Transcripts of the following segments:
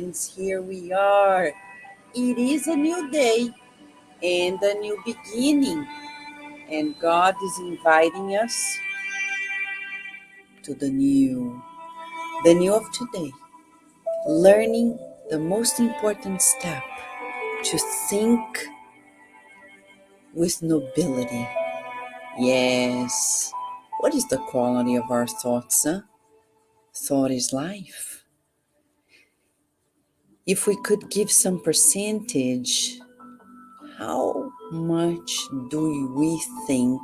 friends, here we are. It is a new day and a new beginning, and God is inviting us to the new of today, learning the most important step to think with nobility. Yes. What is the quality of our thoughts? Thought is life. If we could give some percentage, how much do we think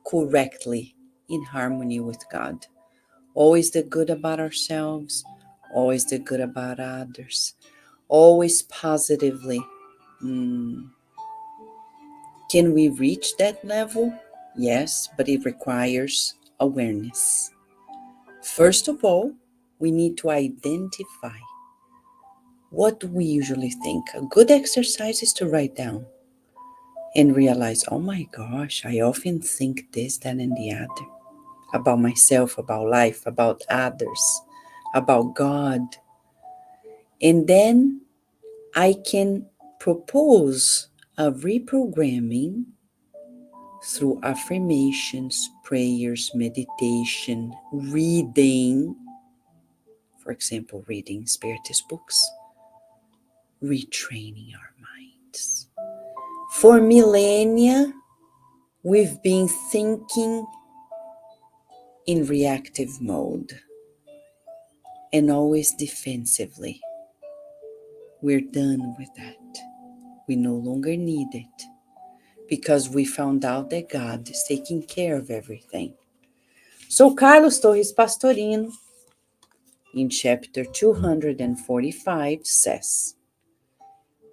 correctly in harmony with God? Always the good about ourselves, always the good about others, always positively. Can we reach that level? Yes, but it requires awareness. First of all, we need to identify what we usually think. A good exercise is to write down and realize, oh my gosh, I often think this, that, and the other about myself, about life, about others, about God. And then I can propose a reprogramming through affirmations, prayers, meditation, reading, for example, reading spiritist books, retraining our minds. For millennia, we've been thinking in reactive mode and always defensively. We're done with that. We no longer need it because we found out that God is taking care of everything. So Carlos Torres Pastorino, in chapter 245, says,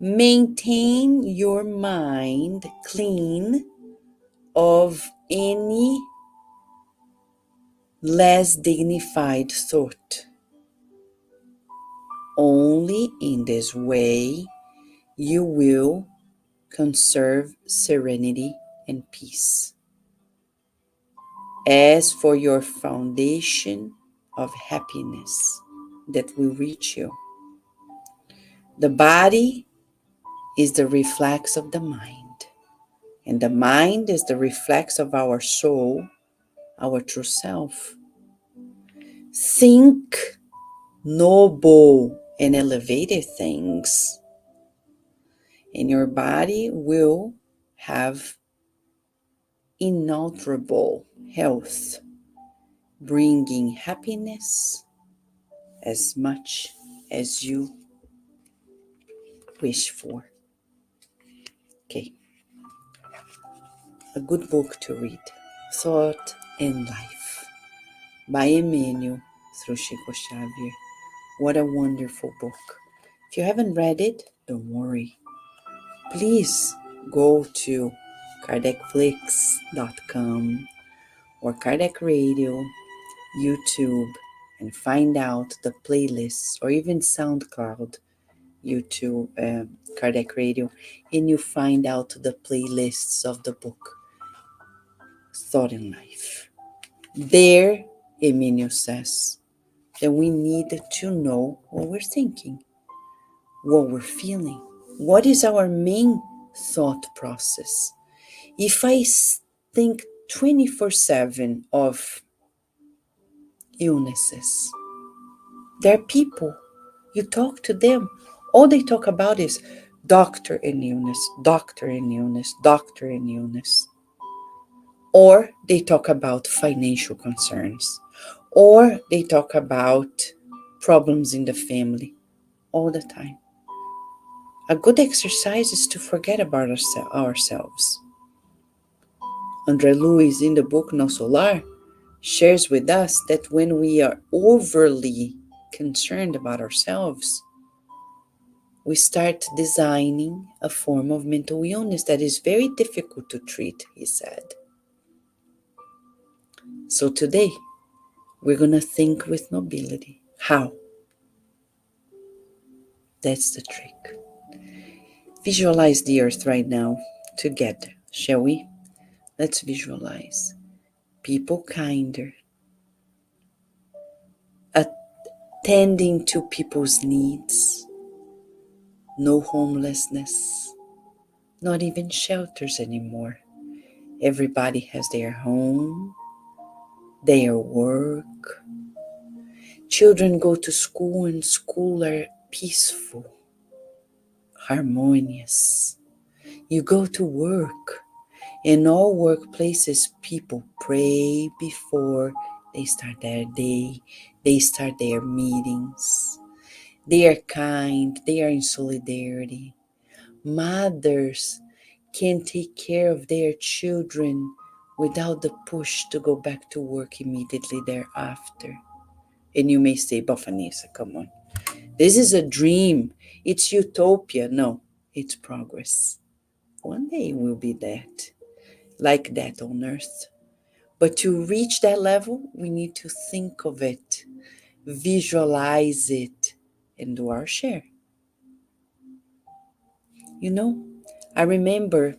maintain your mind clean of any less dignified thought. Only in this way you will conserve serenity and peace. As for your foundation of happiness that will reach you, the body is the reflex of the mind, and the mind is the reflex of our soul, our true self. Think noble and elevated things, and your body will have inalterable health, bringing happiness as much as you wish for. Okay, a good book to read, Thought and Life by Emmanuel through Chico Xavier. What a wonderful book. If you haven't read it, don't worry. Please go to kardecflix.com or Kardec Radio, YouTube, and find out the playlists, or even SoundCloud, YouTube, Kardec Radio, and you find out the playlists of the book, Thought in Life. There, Emmanuel says that we need to know what we're thinking, what we're feeling, what is our main thought process. If I think 24/7 of illnesses, there are people, you talk to them, all they talk about is doctor and illness, doctor and illness, doctor and illness. Or they talk about financial concerns, or they talk about problems in the family all the time. A good exercise is to forget about ourselves. André Luiz, in the book No Solar, shares with us that when we are overly concerned about ourselves, we start designing a form of mental illness that is very difficult to treat, he said. So today, we're going to think with nobility. How? That's the trick. Visualize the earth right now together, shall we? Let's visualize people kinder, a tending to people's needs, no homelessness, not even shelters anymore. Everybody has their home, their work. Children go to school and school are peaceful, harmonious. You go to work. In all workplaces, people pray before they start their day, they start their meetings. They are kind, they are in solidarity. Mothers can take care of their children without the push to go back to work immediately thereafter. And you may say, but Vanessa, come on. This is a dream. It's utopia. No, it's progress. One day will be that, like that on earth. But to reach that level, we need to think of it, visualize it, and do our share. You know, I remember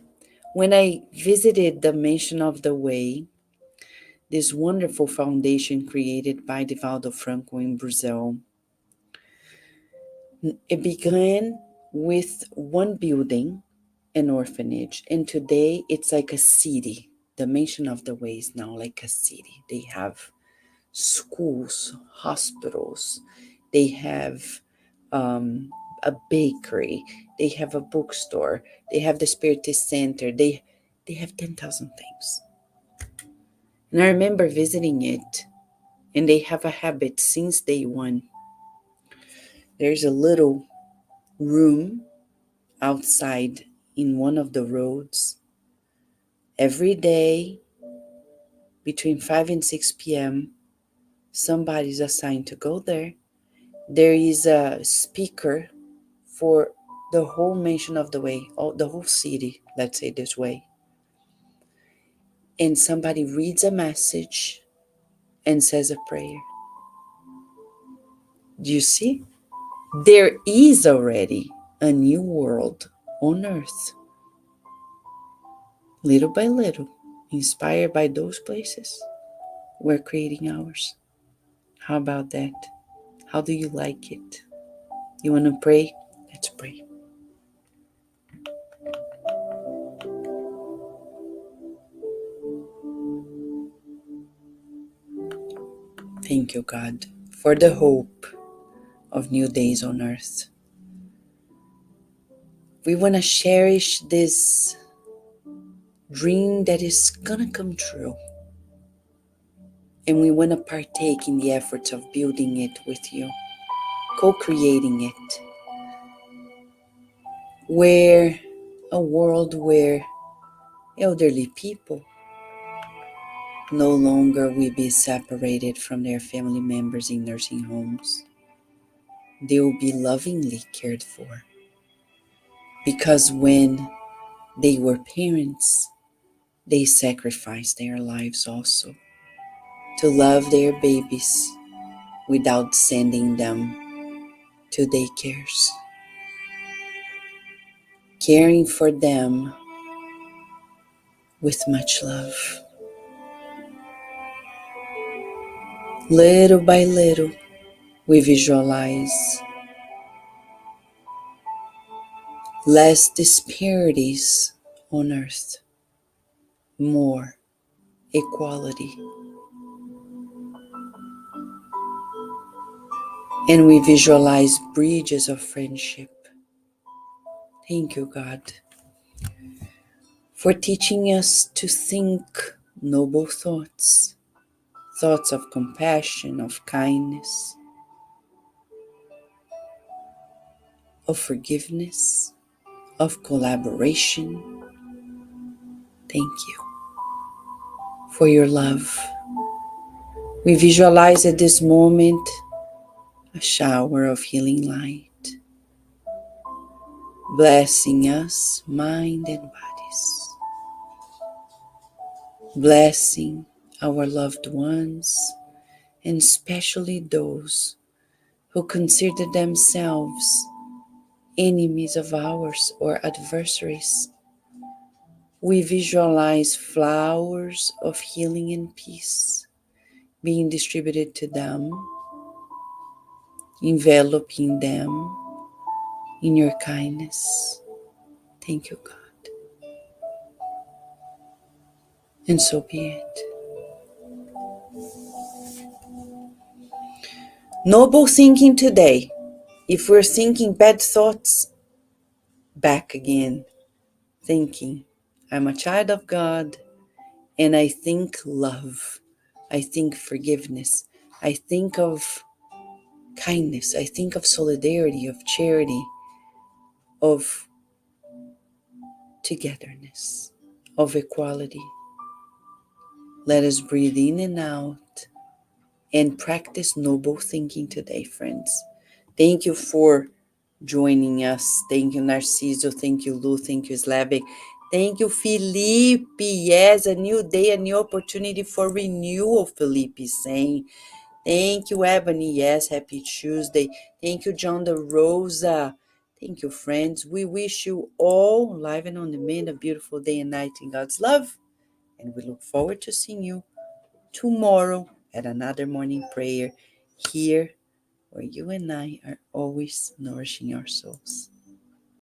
when I visited the Mansion of the Way, this wonderful foundation created by Divaldo Franco in Brazil. It began with one building, an orphanage, and today it's like a city. The Mansion of the Way is now like a city. They have schools, hospitals, they have a bakery, they have a bookstore, they have the Spiritist Center, they have 10,000 things. And I remember visiting it, and they have a habit since day one. There's a little room outside in one of the roads. Every day between 5 and 6 p.m., somebody's assigned to go there. There is a speaker for the whole Mansion of the Way, the whole city, let's say this way. And somebody reads a message and says a prayer. Do you see? There is already a new world on earth. Little by little, inspired by those places, we're creating ours. How about that? How do you like it? You want to pray? Let's pray. Thank you, God, for the hope of new days on earth. We want to cherish this dream that is going to come true. And we want to partake in the efforts of building it with you, co-creating it, where a world where elderly people no longer will be separated from their family members in nursing homes. They will be lovingly cared for. Because when they were parents, they sacrificed their lives also to love their babies without sending them to daycares. Caring for them with much love. Little by little, we visualize less disparities on earth, more equality. And we visualize bridges of friendship. Thank you, God, for teaching us to think noble thoughts, thoughts of compassion, of kindness, of forgiveness, of collaboration. Thank you for your love. We visualize at this moment a shower of healing light, blessing us, mind and bodies, blessing our loved ones, and especially those who consider themselves enemies of ours or adversaries. We visualize flowers of healing and peace being distributed to them, enveloping them in your kindness. Thank you, God. And so be it. Noble thinking today. If we're thinking bad thoughts, back again, thinking, I'm a child of God, and I think love. I think forgiveness. I think of kindness. I think of solidarity, of charity, of togetherness, of equality. Let us breathe in and out and practice noble thinking today, friends. Thank you for joining us. Thank you, Narciso. Thank you, Lu. Thank you, Slavic. Thank you, Felipe. Yes, a new day, a new opportunity for renewal, Felipe is saying. Thank you, Ebony. Yes, happy Tuesday. Thank you, John De Rosa. Thank you, friends. We wish you all, live and on demand, a beautiful day and night in God's love. And we look forward to seeing you tomorrow at another morning prayer here where you and I are always nourishing our souls.